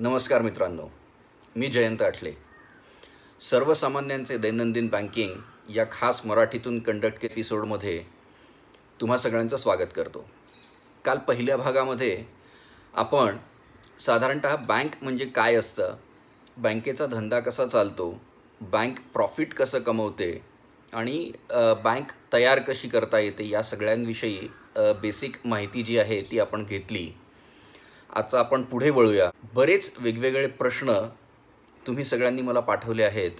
नमस्कार मित्रांनो, मी जयंत आठले. सर्वसामान्यांचे दैनंदिन बँकिंग या खास मराठीतून कंडक्ट एपिसोडमध्ये तुम्हा सगळ्यांचं स्वागत करतो. काल पहिल्या भागामध्ये आपण साधारणतः बँक म्हणजे काय असतं, बँकेचा धंदा कसा चालतो, बँक प्रॉफिट कसं कमवते आणि बँक तयार कशी करता येते या सगळ्यांविषयी बेसिक माहिती जी आहे ती आपण घेतली. आता आपण पुढे वळूया. बरेच वेगवेगळे प्रश्न तुम्ही सगळ्यांनी मला पाठवले आहेत.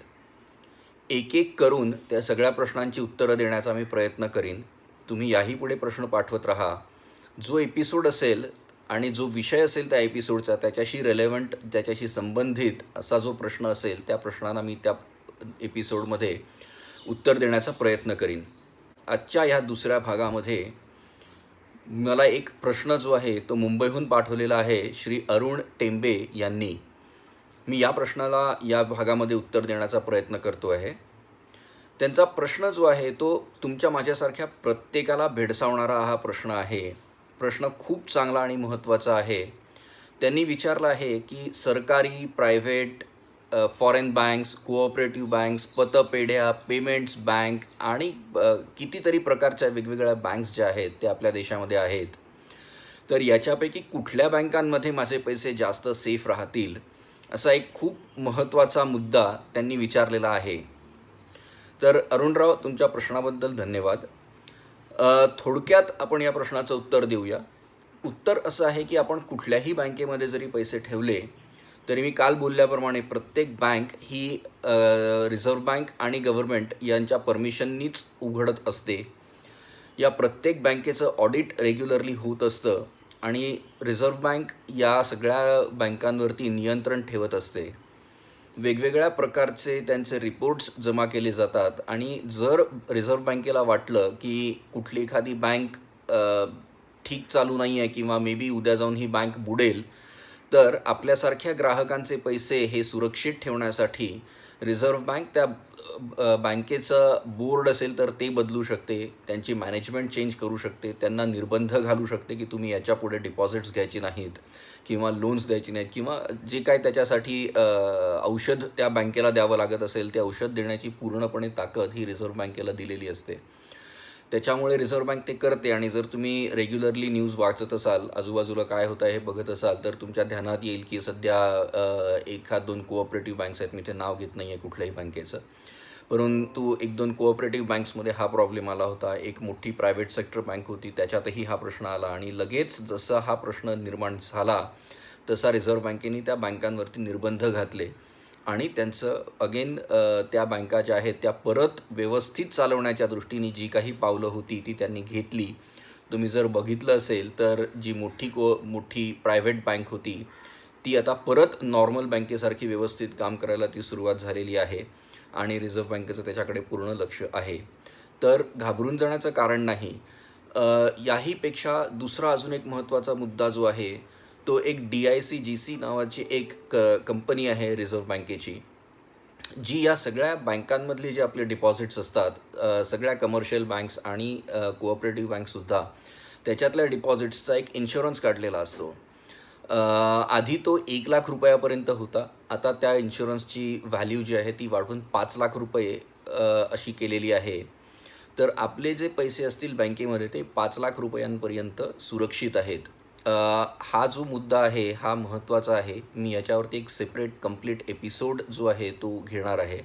एक एक करून त्या सगळ्या प्रश्नांची उत्तरं देण्याचा मी प्रयत्न करीन. तुम्ही याही पुढे प्रश्न पाठवत राहा. जो एपिसोड असेल आणि जो विषय असेल त्या एपिसोडचा त्याच्याशी रेलेवंट, त्याच्याशी संबंधित असा जो प्रश्न असेल त्या प्रश्नांना मी त्या एपिसोडमध्ये उत्तर देण्याचा प्रयत्न करीन. आजच्या ह्या दुसऱ्या भागामध्ये मला एक प्रश्न जो आहे तो मुंबईहून पाठवलेला आहे श्री अरुण टेंबे यांनी. मी या प्रश्नाला या भागामध्ये उत्तर देण्याचा प्रयत्न करतो आहे. त्यांचा प्रश्न जो आहे तो तुमच्या माझ्यासारख्या प्रत्येकाला भेडसावणारा हा प्रश्न आहे. प्रश्न खूप चांगला आणि महत्त्वाचा आहे. त्यांनी विचारलं आहे की सरकारी, private, foreign banks, cooperative banks, पतपेढ्या, पेमेंट्स बँक आणि कितीतरी प्रकारच्या वेगवेगळ्या बँक्स ज्या आहेत त्या आपल्या देशामध्ये आहेत. तर याच्यापैकी कुठल्या बँकांमध्ये माझे पैसे जास्त सेफ राहतील असा एक खूप महत्त्वाचा मुद्दा त्यांनी विचारलेला आहे. तर अरुणराव, तुमच्या प्रश्नाबद्दल धन्यवाद. थोडक्यात आपण या प्रश्नाचं उत्तर देऊया. उत्तर असं आहे की आपण कुठल्याही बँकेमध्ये जरी पैसे ठेवले तरी मी काल बोलल्याप्रमाणे प्रत्येक बँक ही रिझर्व्ह बँक आणि गव्हर्नमेंट यांच्या परमिशननीच उघडत असते. या प्रत्येक बँकेचं ऑडिट रेग्युलरली होत असतं आणि रिझर्व्ह बँक या सगळ्या बँकांवरती नियंत्रण ठेवत असते. वेगवेगळ्या प्रकारचे त्यांचे रिपोर्ट्स जमा केले जातात आणि जर रिझर्व्ह बँकेला वाटलं की कुठली एखादी बँक ठीक चालू नाही आहे किंवा मे बी उद्या जाऊन ही बँक बुडेल, तर आपल्यासारख्या ग्राहकांचे पैसे हे सुरक्षित ठेवण्यासाठी रिझर्व्ह बँक त्या बँकेचं बोर्ड असेल तर ते बदलू शकते, त्यांची मॅनेजमेंट चेंज करू शकते, त्यांना निर्बंध घालू शकते की तुम्ही याच्यापुढे डिपॉझिट्स घ्यायची नाहीत किंवा लोन्स द्यायची नाहीत किंवा जे काय त्याच्यासाठी औषध त्या बँकेला द्यावं लागत असेल ते औषध देण्याची पूर्णपणे ताकद ही रिझर्व्ह बँकेला दिलेली असते. त्याच्यामुळे रिझर्व्ह बँक ते करते. आणि जर तुम्ही रेग्युलरली न्यूज वाचत असाल, आजूबाजूला काय होतं आहे हे बघत असाल, तर तुमच्या ध्यानात येईल की सध्या 1-2 कोऑपरेटिव्ह बँक्स आहेत. मी ते नाव घेत नाही आहे कुठल्याही बँकेचं, परंतु 1-2 कोऑपरेटिव्ह बँक्समध्ये हा प्रॉब्लेम आला होता. एक मोठी प्रायव्हेट सेक्टर बँक होती, त्याच्यातही हा प्रश्न आला आणि लगेच जसा हा प्रश्न निर्माण झाला तसा रिझर्व्ह बँकेने त्या बँकांवरती निर्बंध घातले आणि त्यांचं अगेन त्या बँका ज्या आहेत त्या परत व्यवस्थित चालवण्याच्या दृष्टीने जी काही पावलं होती ती त्यांनी घेतली. तुम्ही जर बघितलं असेल तर जी मोठी प्रायव्हेट बँक होती ती आता परत नॉर्मल बँकेसारखी व्यवस्थित काम करायला ती सुरुवात झालेली आहे आणि रिझर्व्ह बँकेचं त्याच्याकडे पूर्ण लक्ष आहे. तर घाबरून जाण्याचं कारण नाही. याहीपेक्षा दुसरा अजून एक महत्त्वाचा मुद्दा जो आहे तो एक DICGC नावाची एक कंपनी आहे रिझर्व्ह बँकेची, जी या सगळ्या बँकांमधले जे आपले डिपॉझिट्स असतात, सगळ्या कमर्शियल बँक्स आणि कोऑपरेटिव्ह बँकसुद्धा त्याच्यातल्या डिपॉझिट्सचा एक इन्शुरन्स काढलेला असतो. आधी तो 1,00,000 रुपयापर्यंत होता. आता त्या इन्शुरन्सची व्हॅल्यू जी आहे ती वाढवून 5,00,000 रुपये अशी केलेली आहे. तर आपले जे पैसे असतील बँकेमध्ये ते 5,00,000 रुपयांपर्यंत सुरक्षित आहेत. हा जो मुद्दा आहे हा महत्त्वाचा आहे. मी याच्यावरती एक सेपरेट कंप्लीट एपिसोड जो आहे तो घेणार आहे,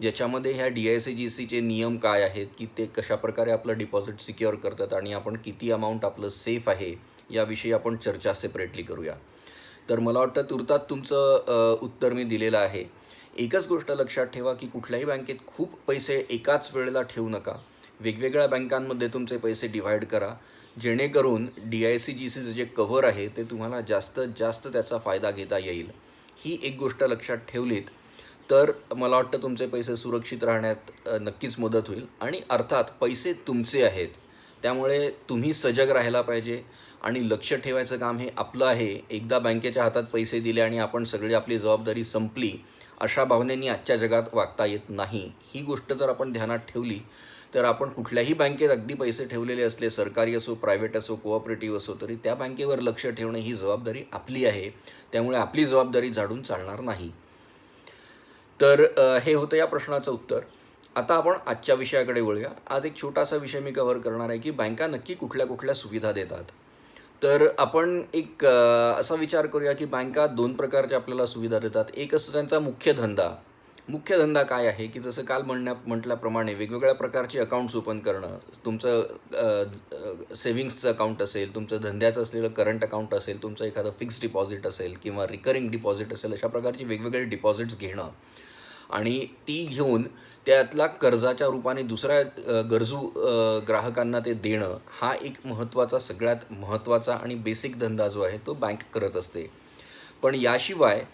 ज्याच्यामध्ये ह्या DICGCचे नियम काय आहेत, की ते कशाप्रकारे आपलं डिपॉझिट सिक्युअर करतात आणि आपण किती अमाऊंट आपलं सेफ आहे याविषयी आपण चर्चा सेपरेटली करूया. तर मला वाटतं तुर्तात तुमचं उत्तर मी दिलेलं आहे. एकच गोष्ट लक्षात ठेवा की कुठल्याही बँकेत खूप पैसे एकाच वेळेला ठेवू नका. वेगवेगळ्या बँकांमध्ये तुमचे पैसे डिव्हाइड करा, जेणेकरून DICGCचं जे कव्हर आहे ते तुम्हाला जास्तीत जास्त त्याचा फायदा घेता येईल. ही एक गोष्ट लक्षात ठेवलीत तर मला वाटतं तुमचे पैसे सुरक्षित राहण्यात नक्कीच मदत होईल. आणि अर्थात पैसे तुमचे आहेत, त्यामुळे तुम्ही सजग राहायला पाहिजे आणि लक्ष ठेवायचं काम हे आपलं आहे. एकदा बँकेच्या हातात पैसे दिले आणि आपण सगळी आपली जबाबदारी संपली अशा भावनेने आजच्या जगात वागता येत नाही. ही गोष्ट जर आपण ध्यानात ठेवली तर आपण कुठल्याही बँकेत अगदी पैसे ठेवलेले असले, सरकारी असो, प्रायव्हेट असो, कोऑपरेटिव्ह असो, तरी त्या बँकेवर लक्ष ठेवणे ही जबाबदारी आपली आहे. त्यामुळे आपली जबाबदारी झाडून चालणार नाही. तर हे होतं या प्रश्नाचं उत्तर. आता आपण आजच्या विषयाकडे वळूया. आज एक छोटासा विषय मी कव्हर करणार आहे की बँका नक्की कुठल्या कुठल्या सुविधा देतात. तर आपण एक असा विचार करूया की बँका 2 प्रकारच्या आपल्याला सुविधा देतात. एक असतो त्यांचा मुख्य धंदा. मुख्य धंदा काय आहे की जसं काल म्हटल्याप्रमाणे वेगवेगळ्या प्रकारचे अकाउंट्स ओपन करणं. तुमचं सेव्हिंग्सचं अकाउंट असेल, तुमचं धंद्याचं असलेलं करंट अकाउंट असेल, तुमचं एखादं फिक्स्ड डिपॉझिट असेल किंवा रिकरिंग डिपॉझिट असेल, अशा प्रकारची वेगवेगळे डिपॉझिट्स घेणं आणि ती घेऊन त्यातला कर्जाच्या रूपाने दुसऱ्या गरजू ग्राहकांना ते देणं, हा एक सगळ्यात महत्त्वाचा आणि बेसिक धंदा जो आहे तो बँक करत असते. पण याशिवाय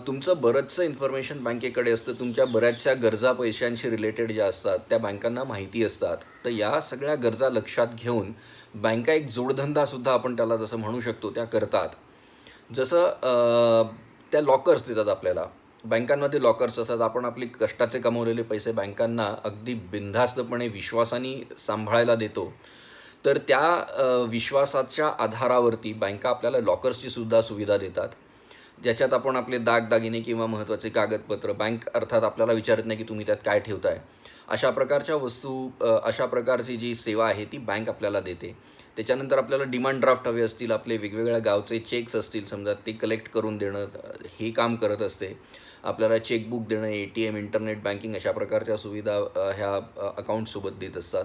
तुमचं बरंचसं इन्फॉर्मेशन बँकेकडे असतं. तुमच्या बऱ्याचशा गरजा पैशांशी रिलेटेड ज्या असतात त्या बँकांना माहिती असतात. तर या सगळ्या गरजा लक्षात घेऊन बँका एक जोडधंदासुद्धा आपण त्याला जसं म्हणू शकतो त्या करतात. जसं त्या लॉकर्स देतात आपल्याला. बँकांमध्ये लॉकर्स असतात. आपण आपली कष्टाचे कमवलेले पैसे बँकांना अगदी बिनधास्तपणे विश्वासाने सांभाळायला देतो. तर त्या विश्वासाच्या आधारावरती बँका आपल्याला लॉकर्सची सुद्धा सुविधा देतात, ज्याच्यात आपण आपले दागदागिने किंवा महत्त्वाचे कागदपत्र, बँक अर्थात आपल्याला विचारत नाही की तुम्ही त्यात काय ठेवताय, अशा प्रकारच्या वस्तू, अशा प्रकारची जी सेवा आहे ती बँक आपल्याला देते. त्याच्यानंतर आपल्याला डिमांड ड्राफ्ट हवे असतील, आपले वेगवेगळ्या गावचे चेक्स असतील समजा, ते कलेक्ट करून देणं हे काम करत असते. आपल्याला चेकबुक देणं, ATM, इंटरनेट बँकिंग अशा प्रकारच्या सुविधा ह्या अकाउंटसोबत देत असतात.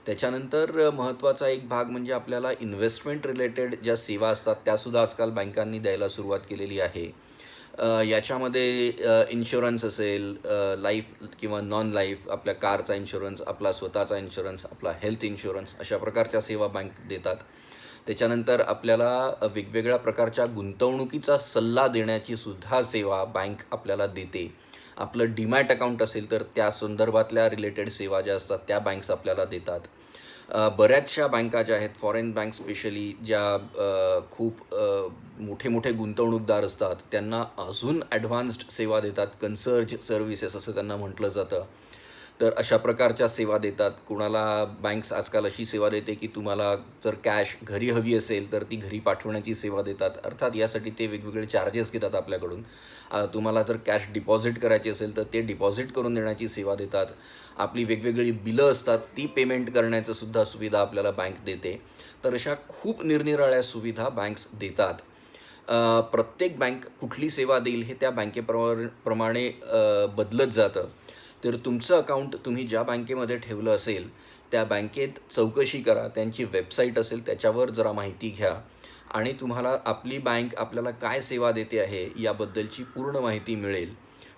त्याच्यानंतर महत्त्वाचा एक भाग म्हणजे आपल्याला इन्व्हेस्टमेंट रिलेटेड ज्या सेवा असतात त्यासुद्धा आजकाल बँकांनी द्यायला सुरुवात केलेली आहे. याच्यामध्ये इन्शुरन्स असेल, लाईफ किंवा नॉन लाईफ, आपल्या कारचा इन्शुरन्स, आपला स्वतःचा इन्शुरन्स, आपला हेल्थ इन्शुरन्स, अशा प्रकारच्या सेवा बँक देतात. त्याच्यानंतर आपल्याला वेगवेगळ्या प्रकारच्या गुंतवणुकीचा सल्ला देण्याची सुद्धा सेवा बँक आपल्याला देते. आपलं डीमॅट अकाउंट असेल तर त्या संदर्भातल्या रिलेटेड सेवा ज्या असतात त्या बँक्स आपल्याला देतात. बऱ्याचशा बँका ज्या आहेत, फॉरेन बँक स्पेशली, ज्या खूप मोठे मोठे गुंतवणूकदार असतात त्यांना अजून ॲडव्हान्स्ड सेवा देतात. कन्सर्ज सर्व्हिसेस असं त्यांना म्हटलं जातं. तर अशा प्रकारच्या सेवा देतात. कुणाला बँक्स आजकाल अशी सेवा देते की तुम्हाला जर कॅश घरी हवी असेल तर ती घरी पाठवण्याची सेवा देतात. अर्थात यासाठी ते वेगवेगळे चार्जेस घेतात आपल्याकडून. तुम्हाला जर कॅश डिपॉझिट करायची असेल तर ते डिपॉझिट करून देण्याची सेवा देतात. आपली वेगवेगळी बिलं असतात ती पेमेंट करण्याचं सुद्धा सुविधा आपल्याला बँक देते. तर अशा खूप निरनिराळ्या सुविधा बँक्स देतात. प्रत्येक बँक कुठली सेवा देईल हे त्या बँकेप्रमाणे बदलत जातं. तर तुमचं अकाउंट तुम्ही ज्या बँकेमध्ये ठेवलं असेल त्या बँकेत चौकशी करा. त्यांची वेबसाईट असेल त्याच्यावर जरा माहिती घ्या आणि तुम्हाला आपली बँक आपल्याला काय सेवा देते आहे याबद्दलची पूर्ण माहिती मिळेल.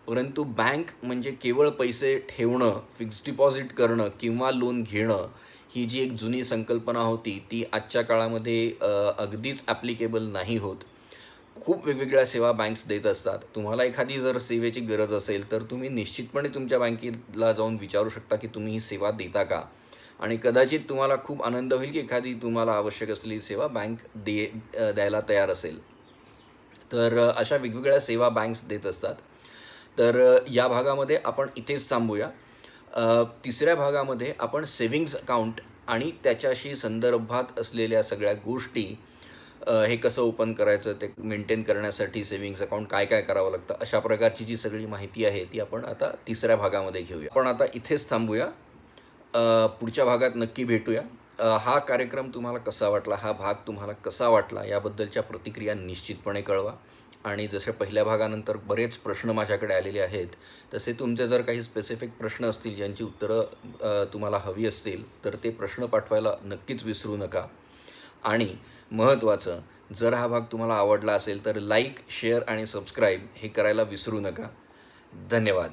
परंतु बँक म्हणजे केवळ पैसे ठेवणं, फिक्स्ड डिपॉझिट करणं किंवा लोन घेणं, ही जी एक जुनी संकल्पना होती ती आजच्या काळामध्ये अगदीच ॲप्लिकेबल नाही होत. खूप वेगवेगळ्या सेवा बँक्स देत असतात. तुम्हाला एखादी जर सेवेची गरज असेल तर तुम्ही निश्चितपणे तुमच्या बँकेला जाऊन विचारू शकता की तुम्ही ही सेवा देता का, आणि कदाचित तुम्हाला खूप आनंद होईल की एखादी तुम्हाला आवश्यक असलेली सेवा बँक द्यायला तयार असेल. तर अशा वेगवेगळ्या सेवा बँक्स देत असतात. तर या भागामध्ये आपण इथेच थांबूया. तिसऱ्या भागामध्ये आपण सेव्हिंग्ज अकाउंट आणि त्याच्याशी संदर्भात असलेल्या सगळ्या गोष्टी, हे कसं ओपन करायचं, ते मेंटेन करण्यासाठी सेव्हिंग्ज अकाउंट काय काय करावं लागतं, अशा प्रकारची जी सगळी माहिती आहे ती आपण आता तिसऱ्या भागामध्ये घेऊया. आपण आता इथेच थांबूया. पुढच्या भागात नक्की भेटूया. हा कार्यक्रम तुम्हाला कसा वाटला, हा भाग तुम्हाला कसा वाटला याबद्दलच्या प्रतिक्रिया निश्चितपणे कळवा. आणि जसे पहिल्या भागानंतर बरेच प्रश्न माझ्याकडे आलेले आहेत, तसे तुमचे जर काही स्पेसिफिक प्रश्न असतील ज्यांची उत्तरं तुम्हाला हवी असतील तर ते प्रश्न पाठवायला नक्कीच विसरू नका. आणि महत्त्वाचं, जर हा भाग तुम्हाला आवडला असेल तर लाईक, शेअर आणि सबस्क्राईब हे करायला विसरू नका. धन्यवाद.